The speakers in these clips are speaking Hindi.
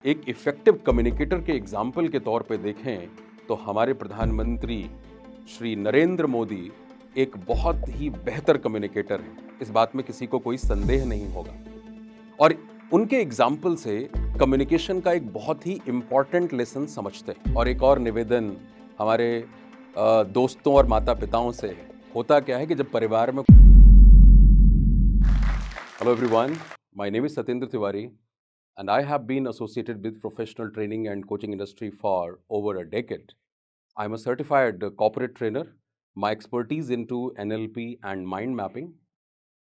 एक इफ़ेक्टिव कम्युनिकेटर के एग्ज़ाम्पल के तौर पे देखें, तो हमारे प्रधानमंत्री श्री नरेंद्र मोदी एक बहुत ही बेहतर कम्युनिकेटर हैं। इस बात में किसी को कोई संदेह नहीं होगा और उनके एग्ज़ाम्पल से कम्युनिकेशन का एक बहुत ही इम्पोर्टेंट लेसन समझते हैं। और एक और निवेदन हमारे दोस्तों और माता-पिताओं से है। होता क्या है कि जब परिवार में hello everyone, my name is Satyendra Tiwari and I have been associated with professional training and coaching industry for over a decade. I'm a certified corporate trainer. My expertise into NLP and mind mapping.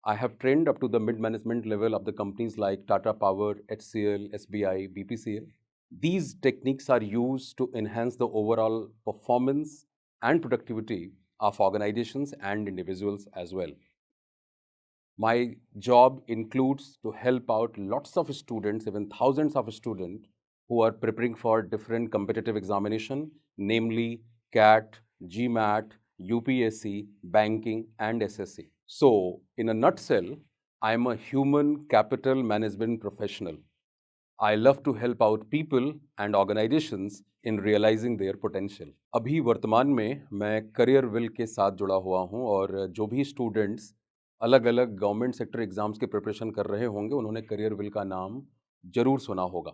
I have trained up to the mid-management level of the companies like Tata Power, HCL, SBI, BPCL. These techniques are used to enhance the overall performance and productivity of organizations and individuals as well. My job includes to help out lots of students, even thousands of students who are preparing for different competitive examination, namely CAT, GMAT, UPSC, banking, and SSC. So, in a nutshell, I am a human capital management professional. I love to help out people and organizations in realizing their potential. अभी वर्तमान में मैं करियर विल के साथ जुड़ा हुआ हूँ और जो भी स्टूडेंट्स अलग अलग गवर्नमेंट सेक्टर एग्जाम्स की प्रिपरेशन कर रहे होंगे उन्होंने करियर विल का नाम जरूर सुना होगा।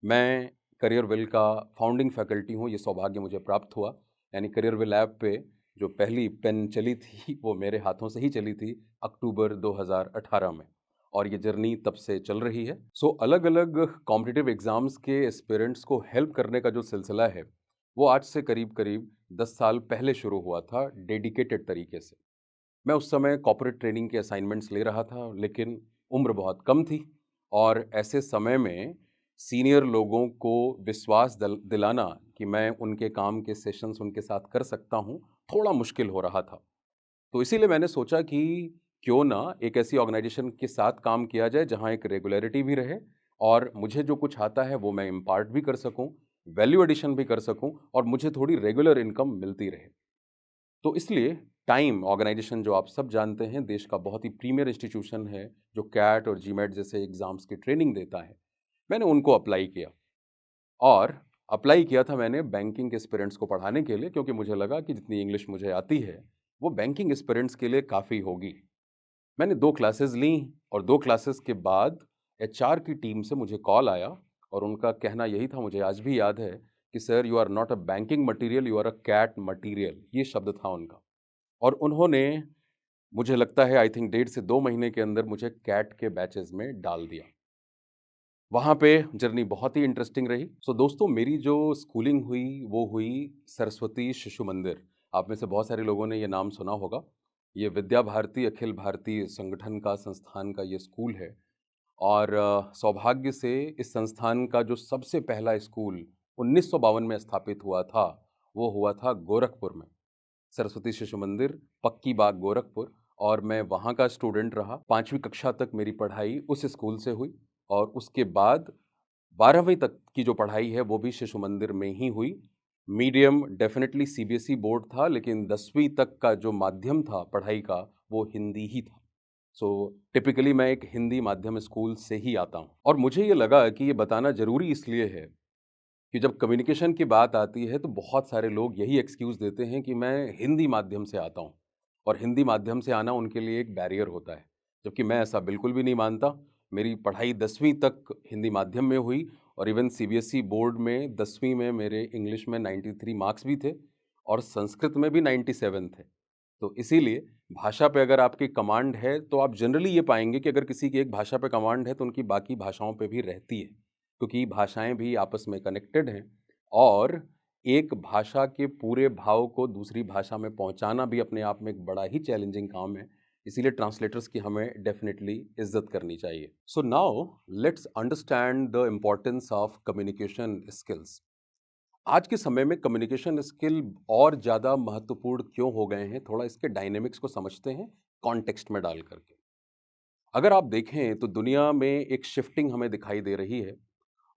मैं करियर विल का फाउंडिंग फैकल्टी हूँ, ये सौभाग्य मुझे प्राप्त हुआ। यानी करियर विल ऐप पे जो पहली पेन चली थी वो मेरे हाथों से ही चली थी अक्टूबर 2018 में और ये जर्नी तब से चल रही है। सो अलग अलग कॉम्पिटिटिव एग्ज़ाम्स के एस्पिरेंट्स को हेल्प करने का जो सिलसिला है वो आज से करीब करीब 10 साल पहले शुरू हुआ था डेडिकेटेड तरीके से। मैं उस समय कॉर्पोरेट ट्रेनिंग के असाइनमेंट्स ले रहा था, लेकिन उम्र बहुत कम थी और ऐसे समय में सीनियर लोगों को विश्वास दिलाना कि मैं उनके काम के सेशंस उनके साथ कर सकता हूँ, थोड़ा मुश्किल हो रहा था। तो इसीलिए मैंने सोचा कि क्यों ना एक ऐसी ऑर्गेनाइजेशन के साथ काम किया जाए जहाँ एक रेगुलरिटी भी रहे और मुझे जो कुछ आता है वो मैं इम्पार्ट भी कर सकूँ, वैल्यू एडिशन भी कर सकूँ और मुझे थोड़ी रेगुलर इनकम मिलती रहे। तो इसलिए टाइम ऑर्गेनाइजेशन जो आप सब जानते हैं देश का बहुत ही प्रीमियर इंस्टीट्यूशन है जो कैट और जीमेट जैसे एग्ज़ाम्स की ट्रेनिंग देता है। मैंने उनको अप्लाई किया और अप्लाई किया था मैंने बैंकिंग के एस्पिरेंट्स को पढ़ाने के लिए, क्योंकि मुझे लगा कि जितनी इंग्लिश मुझे आती है वो बैंकिंग एस्पिरेंट्स के लिए काफ़ी होगी। मैंने 2 क्लासेस लीं और 2 क्लासेस के बाद एचआर की टीम से मुझे कॉल आया और उनका कहना यही था, मुझे आज भी याद है, कि sir you are not a banking material, you are a CAT material. ये शब्द था उनका। और उन्होंने मुझे लगता है आई थिंक 1.5 से 2 महीने के अंदर मुझे कैट के बैचेस में डाल दिया। वहाँ पे जर्नी बहुत ही इंटरेस्टिंग रही। सो दोस्तों, मेरी जो स्कूलिंग हुई वो हुई सरस्वती शिशु मंदिर। आप में से बहुत सारे लोगों ने ये नाम सुना होगा। ये विद्या भारती अखिल भारतीय संगठन का संस्थान का ये स्कूल है और सौभाग्य से इस संस्थान का जो सबसे पहला स्कूल 1952 में स्थापित हुआ था, वो हुआ था गोरखपुर में। सरस्वती शिशु मंदिर, पक्की बाग, गोरखपुर। और मैं वहाँ का स्टूडेंट रहा। 5वीं कक्षा तक मेरी पढ़ाई उस स्कूल से हुई और उसके बाद 12वीं तक की जो पढ़ाई है वो भी शिशु मंदिर में ही हुई। मीडियम डेफिनेटली सीबीएसई बोर्ड था, लेकिन 10वीं तक का जो माध्यम था पढ़ाई का वो हिंदी ही था। सो टिपिकली मैं एक हिंदी माध्यम स्कूल से ही आता हूँ और मुझे ये लगा कि ये बताना ज़रूरी इसलिए है कि जब कम्युनिकेशन की बात आती है तो बहुत सारे लोग यही एक्सक्यूज़ देते हैं कि मैं हिंदी माध्यम से आता हूँ और हिंदी माध्यम से आना उनके लिए एक बैरियर होता है, जबकि मैं ऐसा बिल्कुल भी नहीं मानता। मेरी पढ़ाई 10वीं तक हिंदी माध्यम में हुई और इवन सीबीएसई बोर्ड में 10वीं में मेरे इंग्लिश में 93 मार्क्स भी थे और संस्कृत में भी 97 थे। तो इसीलिए भाषा पे अगर आपकी कमांड है तो आप जनरली ये पाएंगे कि अगर किसी की एक भाषा पे कमांड है तो उनकी बाकी भाषाओं पे भी रहती है, क्योंकि भाषाएं भी आपस में कनेक्टेड हैं और एक भाषा के पूरे भाव को दूसरी भाषा में पहुंचाना भी अपने आप में एक बड़ा ही चैलेंजिंग काम है। इसीलिए ट्रांसलेटर्स की हमें डेफिनेटली इज्जत करनी चाहिए। So now let's understand the importance of communication skills. आज के समय में कम्युनिकेशन स्किल और ज़्यादा महत्वपूर्ण क्यों हो गए हैं, थोड़ा इसके डायनेमिक्स को समझते हैं कॉन्टेक्स्ट में डाल करके। अगर आप देखें तो दुनिया में एक शिफ्टिंग हमें दिखाई दे रही है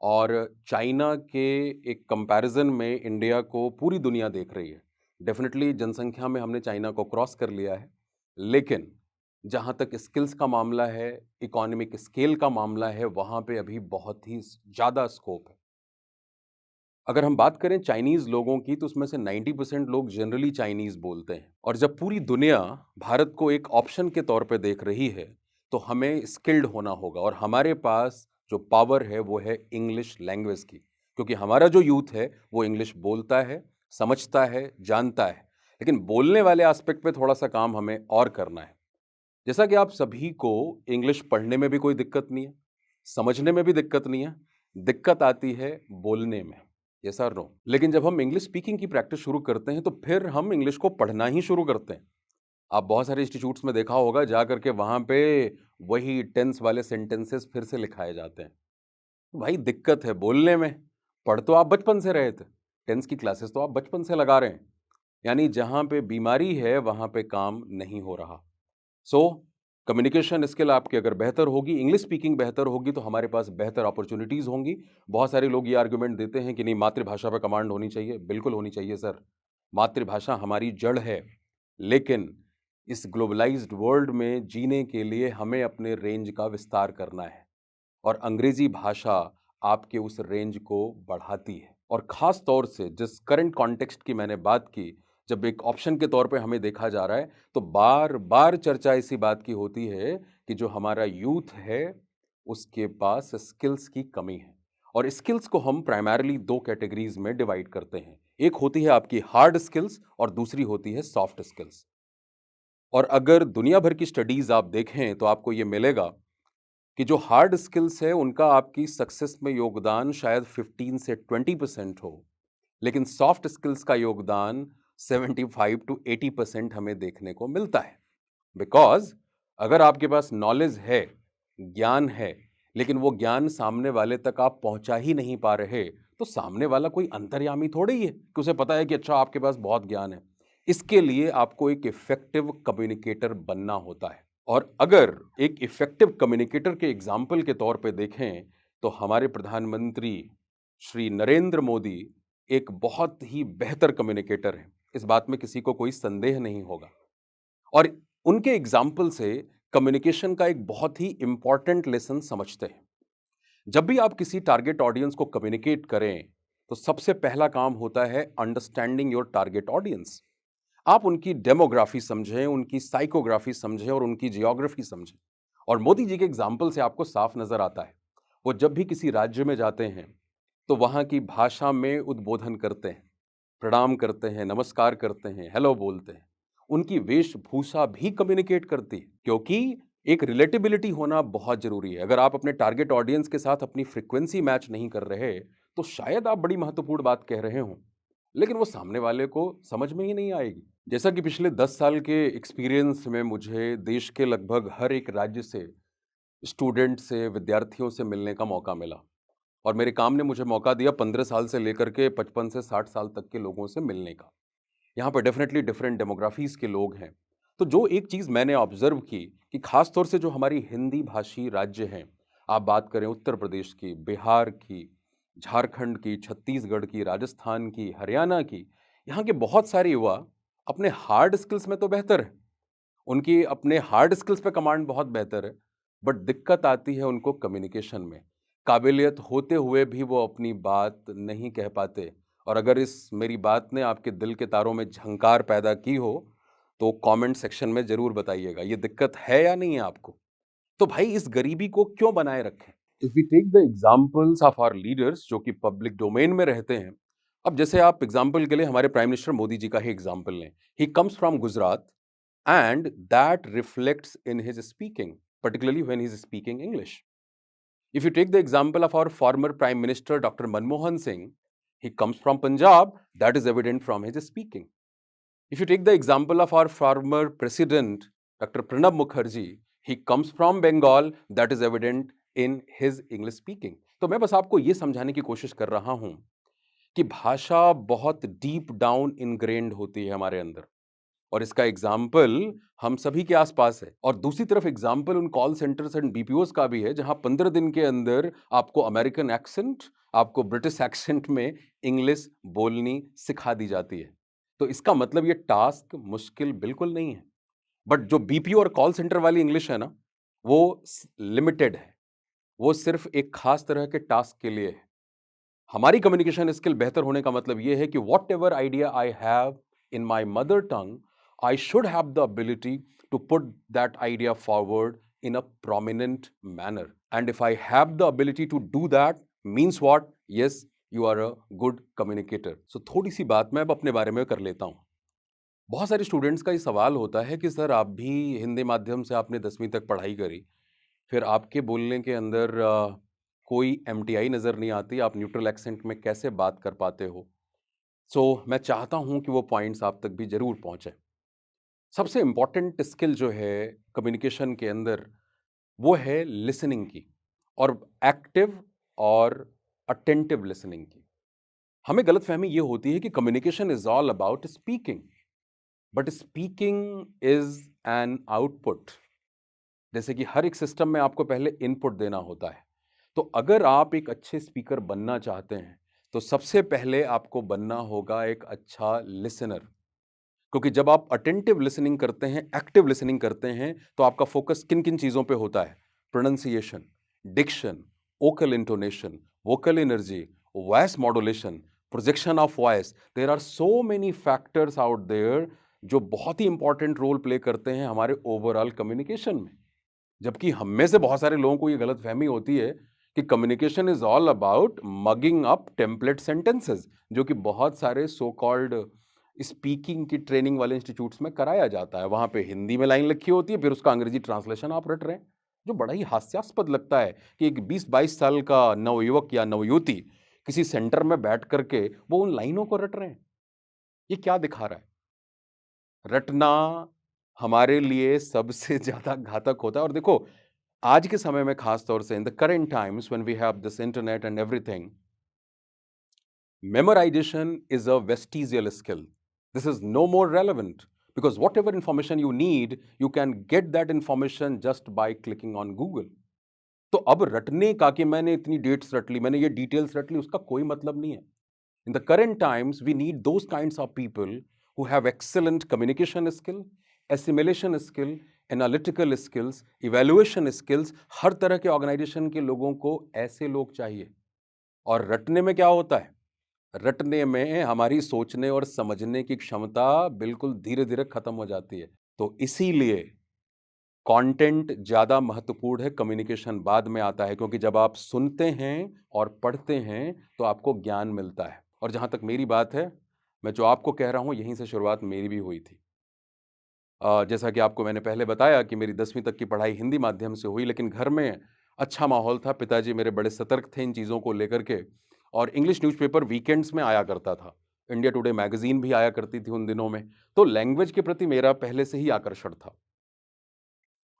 और चाइना के एक कंपैरिजन में इंडिया को पूरी दुनिया देख रही है। डेफिनेटली जनसंख्या में हमने चाइना को क्रॉस कर लिया है, लेकिन जहाँ तक स्किल्स का मामला है, इकोनॉमिक स्केल का मामला है, वहाँ पे अभी बहुत ही ज़्यादा स्कोप है। अगर हम बात करें चाइनीज़ लोगों की, तो उसमें से 90% लोग जनरली चाइनीज़ बोलते हैं और जब पूरी दुनिया भारत को एक ऑप्शन के तौर पे देख रही है, तो हमें स्किल्ड होना होगा और हमारे पास जो पावर है, वो है इंग्लिश लैंग्वेज की। क्योंकि हमारा जो यूथ है, वो इंग्लिश बोलता है, समझता है, जानता है, लेकिन बोलने वाले एस्पेक्ट पे थोड़ा-सा काम हमें और करना है। जैसा कि आप सभी को इंग्लिश पढ़ने में भी कोई दिक्कत नहीं है, समझने में भी दिक्कत नहीं है, दिक्कत आती है बोलने में। यस और नो? लेकिन जब हम इंग्लिश स्पीकिंग की प्रैक्टिस शुरू करते हैं, तो फिर हम इंग्लिश को पढ़ना ही शुरू करते हैं। आप बहुत सारे इंस्टीट्यूट्स में देखा होगा जा करके वहाँ पे वही टेंस वाले सेंटेंसेस फिर से लिखाए जाते हैं। तो भाई दिक्कत है बोलने में, पढ़ तो आप बचपन से रहे थे, टेंस की क्लासेस तो आप बचपन से लगा रहे हैं। यानी जहाँ पे बीमारी है, वहाँ पे काम नहीं हो रहा। सो कम्युनिकेशन स्किल आपकी अगर बेहतर होगी, इंग्लिश स्पीकिंग बेहतर होगी, तो हमारे पास बेहतर अपॉर्चुनिटीज़ होंगी। बहुत सारे लोग ये आर्गुमेंट देते हैं कि नहीं मातृभाषा पे कमांड होनी चाहिए, बिल्कुल होनी चाहिए सर। मातृभाषा हमारी जड़ है, लेकिन इस ग्लोबलाइज्ड वर्ल्ड में जीने के लिए हमें अपने रेंज का विस्तार करना है और अंग्रेजी भाषा आपके उस रेंज को बढ़ाती है। और ख़ास तौर से जिस करंट कॉन्टेक्स्ट की मैंने बात की, जब एक ऑप्शन के तौर पे हमें देखा जा रहा है, तो बार-बार चर्चा इसी बात की होती है कि जो हमारा यूथ है, उसके पास स्किल्स की कमी है। और स्किल्स को हम प्राइमरीली 2 कैटेगरीज़ में डिवाइड करते हैं। एक होती है आपकी हार्ड स्किल्स और दूसरी होती है सॉफ्ट स्किल्स। और अगर दुनिया भर की स्टडीज़ आप देखें, तो आपको ये मिलेगा कि जो हार्ड स्किल्स है, उनका आपकी सक्सेस में योगदान शायद 15 से 20% हो, लेकिन सॉफ्ट स्किल्स का योगदान 75 टू 80% हमें देखने को मिलता है। बिकॉज़ अगर आपके पास नॉलेज है, ज्ञान है, लेकिन वो ज्ञान सामने वाले तक आप पहुँचा ही नहीं पा रहे, तो सामने वाला कोई अंतर्यामी थोड़े ही है कि उसे पता है कि अच्छा आपके पास बहुत ज्ञान है। इसके लिए आपको एक इफ़ेक्टिव कम्युनिकेटर बनना होता है। और अगर एक इफ़ेक्टिव कम्युनिकेटर के एग्ज़ाम्पल के तौर पे देखें, तो हमारे प्रधानमंत्री श्री नरेंद्र मोदी एक बहुत ही बेहतर कम्युनिकेटर हैं। इस बात में किसी को कोई संदेह नहीं होगा। और उनके एग्ज़ाम्पल से कम्युनिकेशन का एक बहुत ही इम्पोर्टेंट लेसन समझते हैं। जब भी आप किसी टारगेट ऑडियंस को कम्युनिकेट करें, तो सबसे पहला काम होता है अंडरस्टैंडिंग योर टारगेट ऑडियंस। आप उनकी डेमोग्राफी समझें, उनकी साइकोग्राफी समझें और उनकी जियोग्राफी समझें। और मोदी जी के एग्जाम्पल से आपको साफ नजर आता है, वो जब भी किसी राज्य में जाते हैं, तो वहाँ की भाषा में उद्बोधन करते हैं, प्रणाम करते हैं, नमस्कार करते हैं, हेलो बोलते हैं। उनकी वेशभूषा भी कम्युनिकेट करती है, क्योंकि एक रिलेटेबिलिटी होना बहुत जरूरी है। अगर आप अपने टारगेट ऑडियंस के साथ अपनी फ्रीक्वेंसी मैच नहीं कर रहे, तो शायद आप बड़ी महत्वपूर्ण बात कह रहे हों, लेकिन वो सामने वाले को समझ में ही नहीं आएगी। जैसा कि पिछले 10 साल के एक्सपीरियंस में मुझे देश के लगभग हर एक राज्य से स्टूडेंट से, विद्यार्थियों से मिलने का मौका मिला और मेरे काम ने मुझे मौका दिया 15 साल से लेकर के 55 से 60 साल तक के लोगों से मिलने का। यहाँ पे डेफ़िनेटली डिफरेंट डेमोग्राफ़ीज़ के लोग हैं। तो जो एक चीज़ मैंने ऑब्ज़र्व की कि ख़ास तौर से जो हमारी हिंदी भाषी राज्य हैं, आप बात करें उत्तर प्रदेश की, बिहार की, झारखंड की, छत्तीसगढ़ की, राजस्थान की, हरियाणा की, यहाँ के बहुत सारे युवा अपने हार्ड स्किल्स में तो बेहतर हैं। उनकी अपने हार्ड स्किल्स पे कमांड बहुत बेहतर है, बट दिक्कत आती है उनको कम्युनिकेशन में। काबिलियत होते हुए भी वो अपनी बात नहीं कह पाते और अगर इस मेरी बात ने आपके दिल के तारों में झंकार पैदा की हो, तो कमेंट सेक्शन में ज़रूर बताइएगा, ये दिक्कत है या नहीं है आपको? तो भाई इस गरीबी को क्यों बनाए रखें? If we take the examples of our leaders जो कि पब्लिक डोमेन में रहते हैं, अब जैसे आप एग्जांपल के लिए हमारे प्राइम मिनिस्टर मोदी जी का ही एग्जांपल लें। He comes from Gujarat and that reflects in his speaking, particularly when he's speaking English. If you take the example of our former Prime Minister Dr. Manmohan Singh, he comes from Punjab, that is evident from his speaking. If you take the example of our former President Dr. Pranab Mukherjee, he comes from Bengal, that is evident in his English speaking. तो मैं बस आपको ये समझाने की कोशिश कर रहा हूं कि भाषा बहुत डीप डाउन इनग्रेन्ड होती है हमारे अंदर और इसका एग्जाम्पल हम सभी के आसपास है। और दूसरी तरफ एग्जाम्पल उन कॉल सेंटर्स एंड बीपीओस का भी है जहां 15 दिन के अंदर आपको अमेरिकन एक्सेंट, आपको ब्रिटिश एक्सेंट में इंग्लिश बोलनी सिखा दी जाती है। तो इसका मतलब ये टास्क मुश्किल बिल्कुल नहीं है। बट जो बीपीओ और कॉल सेंटर वाली इंग्लिश है ना, वो लिमिटेड है, वो सिर्फ एक खास तरह के टास्क के लिए है। हमारी कम्युनिकेशन स्किल बेहतर होने का मतलब ये है कि whatever idea I have in my mother tongue, I should have the ability to put that idea forward in a prominent manner. And if I have the ability to do that, means what? Yes, you are a good communicator. So थोड़ी सी बात मैं अब अपने बारे में कर लेता हूँ। बहुत सारे स्टूडेंट्स का ये सवाल होता है कि सर आप भी हिंदी माध्यम से आपने 10वीं तक पढ़ाई करी, फिर आपके बोलने के अंदर कोई एमटीआई नज़र नहीं आती, आप न्यूट्रल एक्सेंट में कैसे बात कर पाते हो? सो मैं चाहता हूँ कि वो पॉइंट्स आप तक भी ज़रूर पहुँचे। सबसे इम्पॉर्टेंट स्किल जो है कम्युनिकेशन के अंदर, वो है लिसनिंग की, और एक्टिव और अटेंटिव लिसनिंग की। हमें गलतफहमी ये होती है कि communication is all about speaking, but speaking is an output. जैसे कि हर एक सिस्टम में आपको पहले इनपुट देना होता है। तो अगर आप एक अच्छे स्पीकर बनना चाहते हैं, तो सबसे पहले आपको बनना होगा एक अच्छा लिसनर। क्योंकि जब आप अटेंटिव लिसनिंग करते हैं, एक्टिव लिसनिंग करते हैं, तो आपका फोकस किन किन चीजों पे होता है? Pronunciation, diction, vocal intonation, vocal energy, voice modulation, projection of voice. There are so many factors out there जो बहुत ही इंपॉर्टेंट रोल प्ले करते हैं हमारे ओवरऑल कम्युनिकेशन में। जबकि हम में से बहुत सारे लोगों को ये गलत फहमी होती है कि communication is all about mugging up template sentences, जो कि बहुत सारे सो कॉल्ड स्पीकिंग की ट्रेनिंग वाले इंस्टीट्यूट्स में कराया जाता है। वहां पे हिंदी में लाइन लिखी होती है, फिर उसका अंग्रेजी ट्रांसलेशन आप रट रहे हैं, जो बड़ा ही हास्यास्पद लगता है कि एक 20-22 साल का नवयुवक या नवयुवती किसी सेंटर में बैठ करके वो उन लाइनों को रट रहे हैं। ये क्या दिखा रहा है? रटना हमारे लिए सबसे ज्यादा घातक होता है। और देखो, आज के समय में खास तौर से in the current times when we have this internet and everything, memorization is a vestigial skill. This is no more relevant because whatever information you need, you can get that information just by clicking on Google. तो अब रटने का कि मैंने इतनी डेट्स रट ली, मैंने ये डिटेल्स रट ली, उसका कोई मतलब नहीं है. In the current times, we need those kinds of people who have excellent communication skill, assimilation skill, analytical skills, evaluation skills. हर तरह के ऑर्गेनाइजेशन के लोगों को ऐसे लोग चाहिए. और रटने में क्या होता है? रटने में हमारी सोचने और समझने की क्षमता बिल्कुल धीरे धीरे खत्म हो जाती है. तो इसीलिए कंटेंट ज्यादा महत्वपूर्ण है, कम्युनिकेशन बाद में आता है. क्योंकि जब आप सुनते हैं और पढ़ते हैं तो आपको ज्ञान मिलता है. और जहां तक मेरी बात है, मैं जो आपको कह रहा हूं यहीं से शुरुआत मेरी भी हुई थी. जैसा कि आपको मैंने पहले बताया कि मेरी 10वीं तक की पढ़ाई हिंदी माध्यम से हुई, लेकिन घर में अच्छा माहौल था. पिताजी मेरे बड़े सतर्क थे इन चीज़ों को लेकर के. और इंग्लिश न्यूज़पेपर वीकेंड्स में आया करता था. इंडिया टुडे मैगजीन भी आया करती थी उन दिनों में. तो लैंग्वेज के प्रति मेरा पहले से ही आकर्षण था.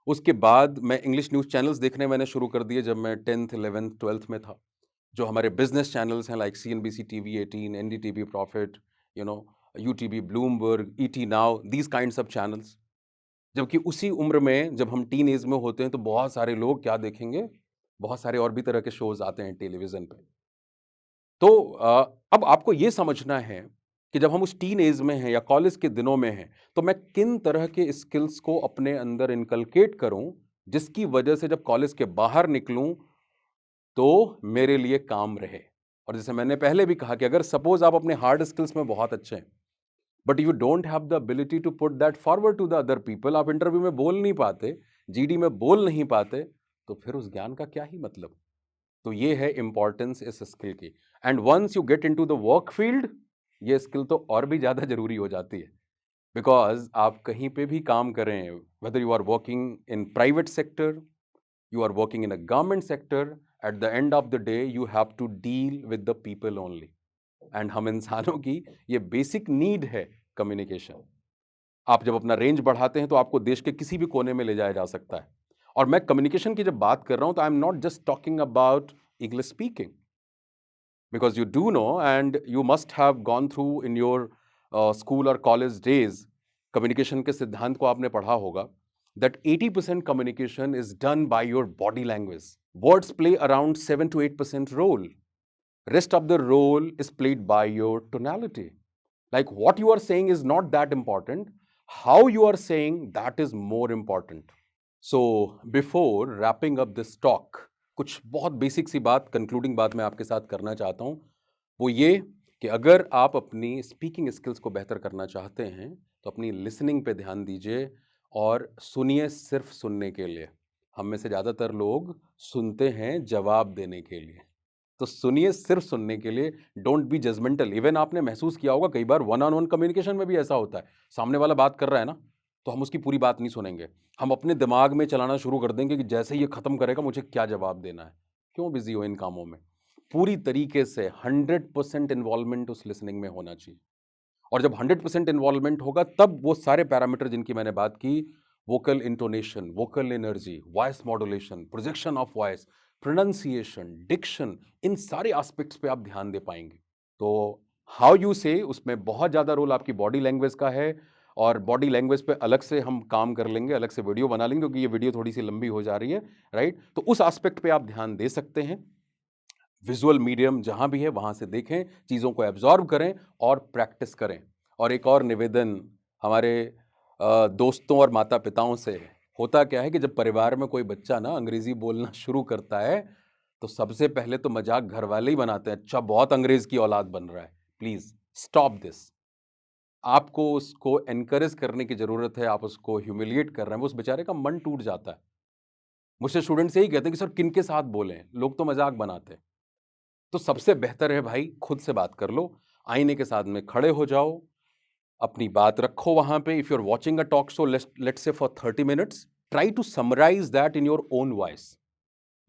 उसके बाद मैं इंग्लिश न्यूज़ चैनल्स देखने मैंने शुरू कर दिए जब मैं 10th 11th 12th में था. जो हमारे बिजनेस चैनल्स हैं, like CNBC TV 18, NDTV profit, you know, UTV, Bloomberg, ET now, these kinds of channels. जबकि उसी उम्र में जब हम टीन एज में होते हैं तो बहुत सारे लोग क्या देखेंगे? बहुत सारे और भी तरह के शोज आते हैं टेलीविजन पे. तो अब आपको ये समझना है कि जब हम उस टीन एज में हैं या कॉलेज के दिनों में हैं, तो मैं किन तरह के स्किल्स को अपने अंदर इनकलकेट करूं, जिसकी वजह से जब कॉलेज के बाहर निकलूं तो मेरे लिए काम रहे. और जैसे मैंने पहले भी कहा कि अगर सपोज आप अपने हार्ड स्किल्स में बहुत अच्छे हैं, but you don't have the ability to put that forward to the other people, आप इंटरव्यू में बोल नहीं पाते, जीडी में बोल नहीं पाते, तो फिर उस ज्ञान का क्या ही मतलब? तो ये है इंपॉर्टेंस इस स्किल की. And once you get into the work field, ये स्किल तो और भी ज्यादा जरूरी हो जाती है. बिकॉज आप कहीं पे भी काम करें, whether you are working in private sector, you are working in a government sector, at the end of the day you have to deal with the people only. And हम इंसानों की ये बेसिक नीड है कम्युनिकेशन. आप जब अपना रेंज बढ़ाते हैं तो आपको देश के किसी भी कोने में ले जाया जा सकता है. और मैं कम्युनिकेशन की जब बात कर रहा हूं तो I am not just talking about English speaking, because you do know and you must have gone through in your school और कॉलेज डेज. कम्युनिकेशन के सिद्धांत को आपने पढ़ा होगा that 80% communication is done by your body language. Words play around 7 to 8% role. Rest of the role is played by your tonality. Like what you are saying is not that important, How you are saying, that is more important. So before wrapping up this talk, कुछ बहुत बेसिक सी बात, कंक्लूडिंग बात मैं आपके साथ करना चाहता हूँ, वो ये कि अगर आप अपनी स्पीकिंग स्किल्स को बेहतर करना चाहते हैं तो अपनी लिसनिंग पे ध्यान दीजिए और सुनिए सिर्फ सुनने के लिए। हम में से ज़्यादातर लोग सुनते हैं जवाब देने के लिए, तो सुनिए सिर्फ सुनने के लिए। Don't be judgemental. इवन आपने महसूस किया होगा कई बार वन ऑन वन कम्युनिकेशन में भी ऐसा होता है, सामने वाला बात कर रहा है ना, तो हम उसकी पूरी बात नहीं सुनेंगे, हम अपने दिमाग में चलाना शुरू कर देंगे कि जैसे ही ये खत्म करेगा मुझे क्या जवाब देना है। क्यों बिजी हो इन कामों में? पूरी तरीके से 100% इन्वॉल्वमेंट उस लिसनिंग में होना चाहिए। और जब 100% इन्वॉल्वमेंट होगा तब वो सारे पैरामीटर जिनकी मैंने बात की, vocal intonation, vocal energy, voice modulation, projection of voice, pronunciation, diction, इन सारे एस्पेक्ट्स पे आप ध्यान दे पाएंगे। तो हाउ यू से, उसमें बहुत ज़्यादा रोल आपकी बॉडी लैंग्वेज का है, और बॉडी लैंग्वेज पे अलग से हम काम कर लेंगे, अलग से वीडियो बना लेंगे, क्योंकि ये वीडियो थोड़ी सी लंबी हो जा रही है, राइट? तो उस एस्पेक्ट पे आप ध्यान दे सकते हैं। विजुअल मीडियम जहां भी है वहां से देखें, चीज़ों को एब्जॉर्ब करें और प्रैक्टिस करें। और एक और निवेदन हमारे दोस्तों और माता पिताओं से, होता क्या है कि जब परिवार में कोई बच्चा ना अंग्रेजी बोलना शुरू करता है तो सबसे पहले तो मजाक घर वाले ही बनाते हैं, अच्छा बहुत अंग्रेज की औलाद बन रहा है। Please stop this. आपको उसको एनकरेज करने की जरूरत है, आप उसको ह्यूमिलिएट कर रहे हैं, वो उस बेचारे का मन टूट जाता है। मुझसे स्टूडेंट्स यही कहते हैं कि सर किन के साथ बोलें, लोग तो मजाक बनाते हैं। तो सबसे बेहतर है भाई, खुद से बात कर लो, आईने के साथ में खड़े हो जाओ, अपनी बात रखो वहां पे। If you are watching a talk show, let's say for 30 minutes, try to summarize that in your own voice.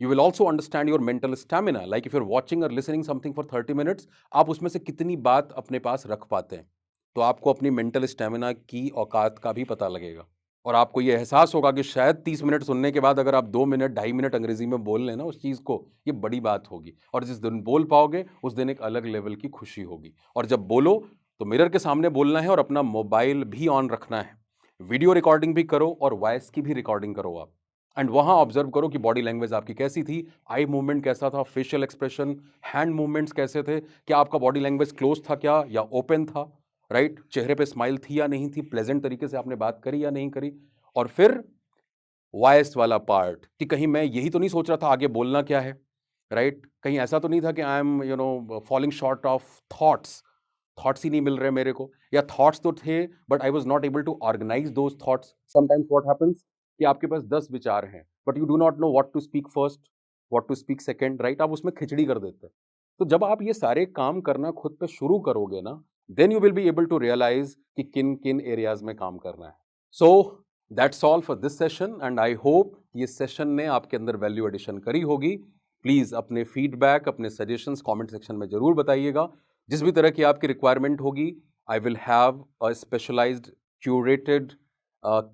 You will also understand your mental stamina. Like if you're watching or listening something for 30 minutes, आप उसमें से कितनी बात अपने पास रख पाते हैं, तो आपको अपनी मेंटल स्टेमिना की औकात का भी पता लगेगा। और आपको ये एहसास होगा कि शायद 30 मिनट सुनने के बाद अगर आप 2 मिनट 2.5 मिनट अंग्रेजी में बोल लें ना उस चीज़ को, ये बड़ी बात होगी। और जिस दिन बोल पाओगे उस दिन एक अलग लेवल की खुशी होगी। और जब बोलो तो मिरर के सामने बोलना है और अपना मोबाइल भी ऑन रखना है, वीडियो रिकॉर्डिंग भी करो और वॉइस की भी रिकॉर्डिंग करो आप। एंड वहां ऑब्जर्व करो कि बॉडी लैंग्वेज आपकी कैसी थी, आई मूवमेंट कैसा था, फेशियल एक्सप्रेशन, हैंड मूवमेंट्स कैसे थे, क्या आपका बॉडी लैंग्वेज क्लोज था क्या या ओपन था, राइट? चेहरे पे स्माइल थी या नहीं थी, प्लेजेंट तरीके से आपने बात करी या नहीं करी। और फिर वॉइस वाला पार्ट, कि कहीं मैं यही तो नहीं सोच रहा था आगे बोलना क्या है, राइट? कहीं ऐसा तो नहीं था कि I am falling short of thoughts ही नहीं मिल रहे मेरे को, या थॉट्स तो थे but I was not able to organise those thoughts. Sometimes what happens कि आपके पास 10 विचार हैं but you do not know what to speak first, what to speak second, right? आप उसमें खिचड़ी कर देते हैं। तो जब आप ये सारे काम करना खुद पे शुरू करोगे ना, then you will be able to realize कि किन किन एरियाज में काम करना है। So that's all for this session and I hope ये सेशन ने आपके अंदर वैल्यू एडिशन करी होगी। प्लीज अपने फीडबैक, अपने सजेशंस कमेंट सेक्शन में जरूर बताइएगा। जिस भी तरह की आपकी रिक्वायरमेंट होगी, I will have a specialized, curated,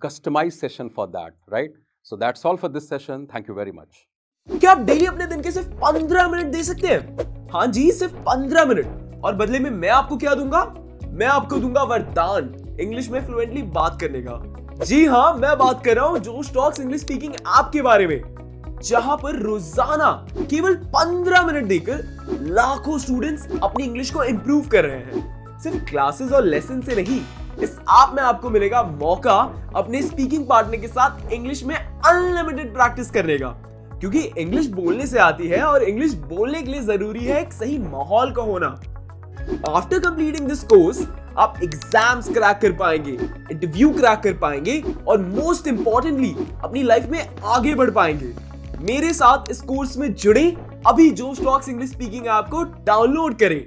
customized session for that, right? So that's all for this session. Thank you very much. क्या आप डेली अपने दिन के सिर्फ 15 मिनट दे सकते हैं? हाँ जी, सिर्फ 15 मिनट। और बदले में मैं आपको क्या दूंगा? मैं आपको दूंगा वरदान, इंग्लिश में फ्लुएंटली बात करने का। जी हाँ, मैं बात कर रहा हूँ जोश टॉक्स इंग्लिश स्पीकिंग ऐप के बारे में, जहां पर रोजाना केवल 15 मिनट देकर लाखों स्टूडेंट्स अपनी इंग्लिश को इंप्रूव कर रहे हैं। सिर्फ क्लासेस और लेसन से नहीं, इस ऐप में आपको मिलेगा मौका अपने स्पीकिंग पार्टनर के साथ इंग्लिश में अनलिमिटेड प्रैक्टिस करने का, क्योंकि इंग्लिश बोलने से आती है और इंग्लिश बोलने के लिए जरूरी है एक सही माहौल का होना। आफ्टर कंप्लीटिंग दिस कोर्स आप एग्जाम्स क्रैक कर पाएंगे, इंटरव्यू क्रैक कर पाएंगे और मोस्ट इंपॉर्टेंटली अपनी लाइफ में आगे बढ़ पाएंगे। मेरे साथ इस कोर्स में जुड़े, अभी जोश टॉक्स इंग्लिश स्पीकिंग ऐप को डाउनलोड करें।